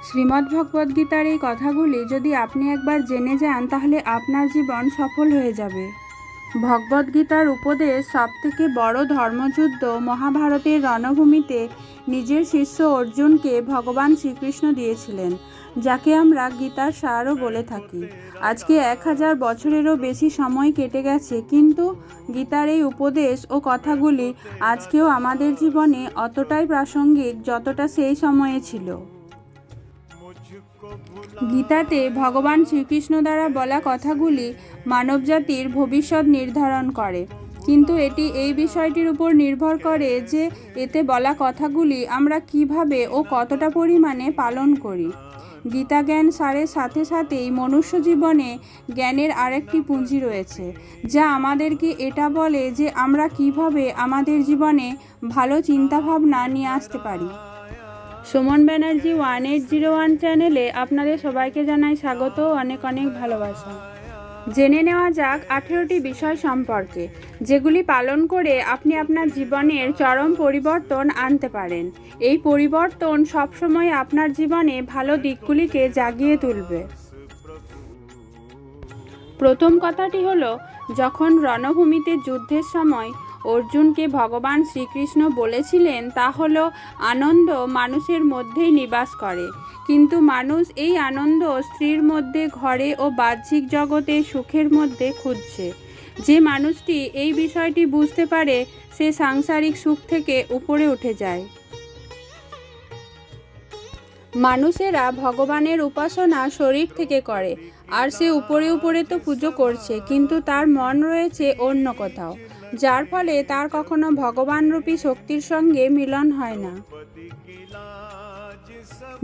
শ্রীমদ্ভগবদ্গীতার এই কথাগুলি যদি আপনি একবার জেনে যান তাহলে আপনার জীবন সফল হয়ে যাবে। ভগবদ্গীতার উপদেশ সবথেকে বড় ধর্মযুদ্ধ মহাভারতের রণভূমিতে নিজের শিষ্য অর্জুনকে ভগবান শ্রীকৃষ্ণ দিয়েছিলেন, যাকে আমরা গীতার সারও বলে থাকি। আজকে 1000 বছরেরও বেশি সময় কেটে গেছে, কিন্তু গীতার এই উপদেশ ও কথাগুলি আজকেও আমাদের জীবনে অতটাই প্রাসঙ্গিক যতটা সেই সময়ে ছিল। গীতাতে ভগবান শ্রীকৃষ্ণ দ্বারা বলা কথাগুলি মানবজাতির ভবিষ্যৎ নির্ধারণ করে, কিন্তু এটি এই বিষয়টির উপর নির্ভর করে যে এতে বলা কথাগুলি আমরা কিভাবে ও কতটা পরিমাণে পালন করি। গীতা জ্ঞান সারের সাথে সাথেই মনুষ্য জীবনে জ্ঞানের আরেকটি পুঁজি রয়েছে, যা আমাদেরকে এটা বলে যে আমরা কিভাবে আমাদের জীবনে ভালো চিন্তাভাবনা নিয়ে আসতে পারি। সুমন ব্যানার্জি 1801 চ্যানেলে আপনাদের সবাইকে জানাই স্বাগত, অনেক অনেক ভালোবাসা। জেনে নেওয়া যাক 18টি বিষয় সম্পর্কে, যেগুলি পালন করে আপনি আপনার জীবনের চরম পরিবর্তন আনতে পারেন। এই পরিবর্তন সবসময় আপনার জীবনে ভালো দিকগুলিকে জাগিয়ে তুলবে। প্রথম কথাটি হলো, যখন রণভূমিতে যুদ্ধের সময় অর্জুনকে ভগবান শ্রীকৃষ্ণ বলেছিলেন তা হলো আনন্দ মানুষের মধ্যেই নিবাস করে, কিন্তু মানুষ এই আনন্দ স্ত্রীর মধ্যে, ঘরে ও বাহ্যিক জগতে সুখের মধ্যে খুঁজছে। যে মানুষটি এই বিষয়টি বুঝতে পারে সে সাংসারিক সুখ থেকে উপরে উঠে যায়। মানুষেরা ভগবানের উপাসনা শরীর থেকে করে, আর সে উপরে উপরে তো পুজো করছে, কিন্তু তার মন রয়েছে অন্য কোথাও, যার ফলে তার কখনো ভগবানরূপী শক্তির সঙ্গে মিলন হয় না।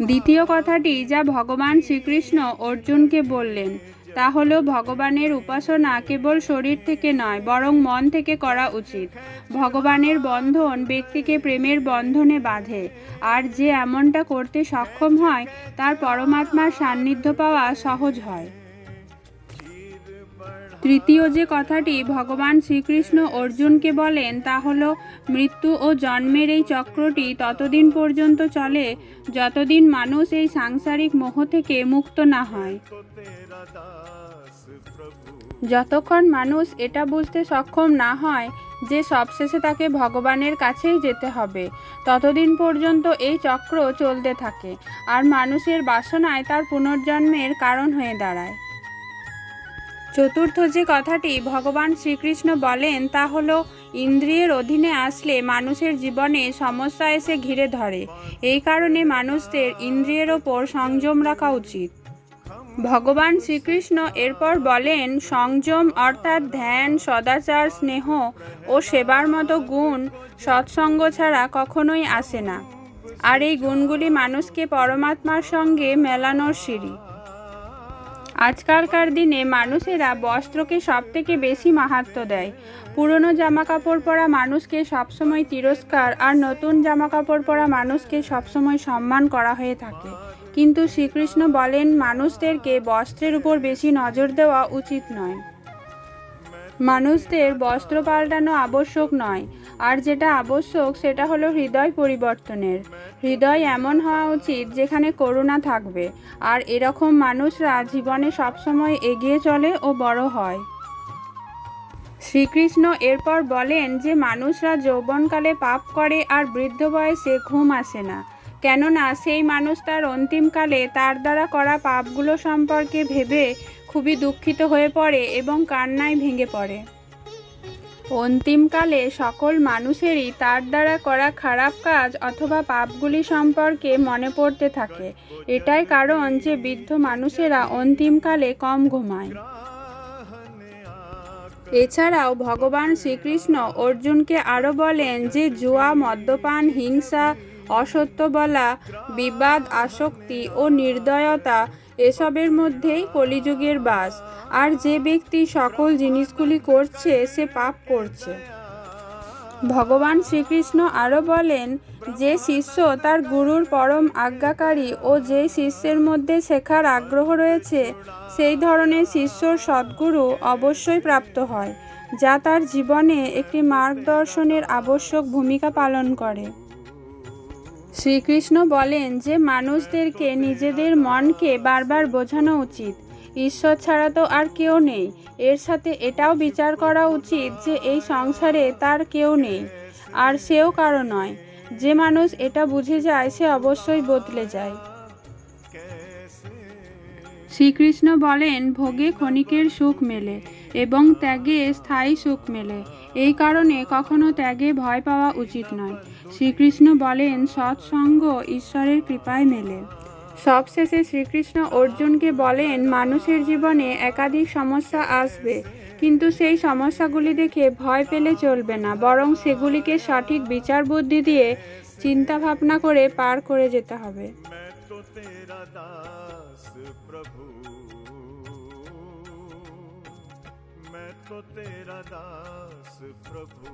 দ্বিতীয় কথাটি যা ভগবান শ্রীকৃষ্ণ অর্জুনকে বললেন তা হলো, ভগবানের উপাসনা কেবল শরীর থেকে নয় বরং মন থেকে করা উচিত। ভগবানের বন্ধন ব্যক্তিকে প্রেমের বন্ধনে বাঁধে, আর যে এমনটা করতে সক্ষম হয় তার পরমাত্মার সান্নিধ্য পাওয়া সহজ হয়। তৃতীয় যে কথাটি ভগবান শ্রীকৃষ্ণ অর্জুনকে বলেন তা হলো, মৃত্যু ও জন্মের এই চক্রটি ততদিন পর্যন্ত চলে যতদিন মানুষ এই সাংসারিক মোহ থেকে মুক্ত না হয়। যতক্ষণ মানুষ এটা বুঝতে সক্ষম না হয় যে সবশেষে তাকে ভগবানের কাছেই যেতে হবে, ততদিন পর্যন্ত এই চক্র চলতে থাকে, আর মানুষের বাসনায় তার পুনর্জন্মের কারণ হয়ে দাঁড়ায়। চতুর্থ যে কথাটি ভগবান শ্রীকৃষ্ণ বলেন তা হলো, ইন্দ্রিয়ের অধীনে আসলে মানুষের জীবনে সমস্যা এসে ঘিরে ধরে। এই কারণে মানুষদের ইন্দ্রিয়ের ওপর সংযম রাখা উচিত। ভগবান শ্রীকৃষ্ণ এরপর বলেন, সংযম অর্থাৎ ধ্যান, সদাচার, স্নেহ ও সেবার মতো গুণ সৎসঙ্গ ছাড়া কখনোই আসে না, আর এই গুণগুলি মানুষকে পরমাত্মার সঙ্গে মেলানোর সিঁড়ি। আজকালকার দিনে মানুষেরা বস্ত্রকে সবথেকে বেশি মাহাত্ম্য দেয়। পুরনো জামাকাপড় পরা মানুষকে সবসময় তিরস্কার আর নতুন জামাকাপড় পরা মানুষকে সবসময় সম্মান করা হয়ে থাকে, কিন্তু শ্রীকৃষ্ণ বলেন মানুষদেরকে বস্ত্রের উপর বেশি নজর দেওয়া উচিত নয়। মানুষদের বস্ত্র পাল্টানো আবশ্যক নয়, আর যেটা আবশ্যক সেটা হলো হৃদয় পরিবর্তনের। হৃদয় এমন হওয়া উচিত যেখানে করুণা থাকবে, আর এরকম মানুষরা জীবনে সবসময় এগিয়ে চলে ও বড় হয়। শ্রীকৃষ্ণ এরপর বলেন যে মানুষরা যৌবনকালে পাপ করে আর বৃদ্ধ বয়সে ঘুম আসে না, কেননা সেই মানুষ তার অন্তিমকালে তার দ্বারা করা পাপগুলো সম্পর্কে ভেবে খুবই দুঃখিত হয়ে পড়ে এবং কান্নায় ভেঙে পড়ে। অন্তিমকালে সকল মানুষেরই তার দ্বারা করা খারাপ কাজ অথবা পাপগুলি সম্পর্কে মনে পড়তে থাকে। এটাই কারণ যে বৃদ্ধ মানুষেরা অন্তিমকালে কম ঘুমায়। এছাড়াও ভগবান শ্রীকৃষ্ণ অর্জুনকে আরও বলেন যে জুয়া, মদ্যপান, হিংসা, অসত্য বলা, বিবাদ, আসক্তি ও নির্দয়তা এসবের মধ্যেই কলিযুগের বাস, আর যে ব্যক্তি সকল জিনিসগুলি করছে সে পাপ করছে। ভগবান শ্রীকৃষ্ণ আরও বলেন, যে শিষ্য তার গুরুর পরম আজ্ঞাকারী ও যে শিষ্যের মধ্যে শেখার আগ্রহ রয়েছে সেই ধরনের শিষ্যর সদ্গুরু অবশ্যই প্রাপ্ত হয়, যা তার জীবনে একটি মার্গদর্শনের আবশ্যক ভূমিকা পালন করে। শ্রীকৃষ্ণ বলেন যে মানুষদেরকে নিজেদের মনকে বারবার বোঝানো উচিত, ঈশ্বর ছাড়া তো আর কেউ নেই। এর সাথে এটাও বিচার করা উচিত যে এই সংসারে তার কেউ নেই, আর সেও কারো নয়। যে মানুষ এটা বুঝে যায় সে অবশ্যই বদলে যায়। শ্রীকৃষ্ণ বলেন ভোগে ক্ষণিকের সুখ মেলে এবং ত্যাগে স্থায়ী সুখ মেলে। এই কারণে কখনো ত্যাগে ভয় পাওয়া উচিত নয়। শ্রীকৃষ্ণ বলেন সৎসঙ্গ ঈশ্বরের কৃপায় মেলে। সবশেষে শ্রীকৃষ্ণ অর্জুনকে বলেন মানুষের জীবনে একাধিক সমস্যা আসবে, কিন্তু সেই সমস্যাগুলি দেখে ভয় পেলে চলবে না, বরং সেগুলিকে সঠিক বিচার বুদ্ধি দিয়ে চিন্তা ভাবনা করে পার করে যেতে হবে। मैं तो तेरा दास प्रभु।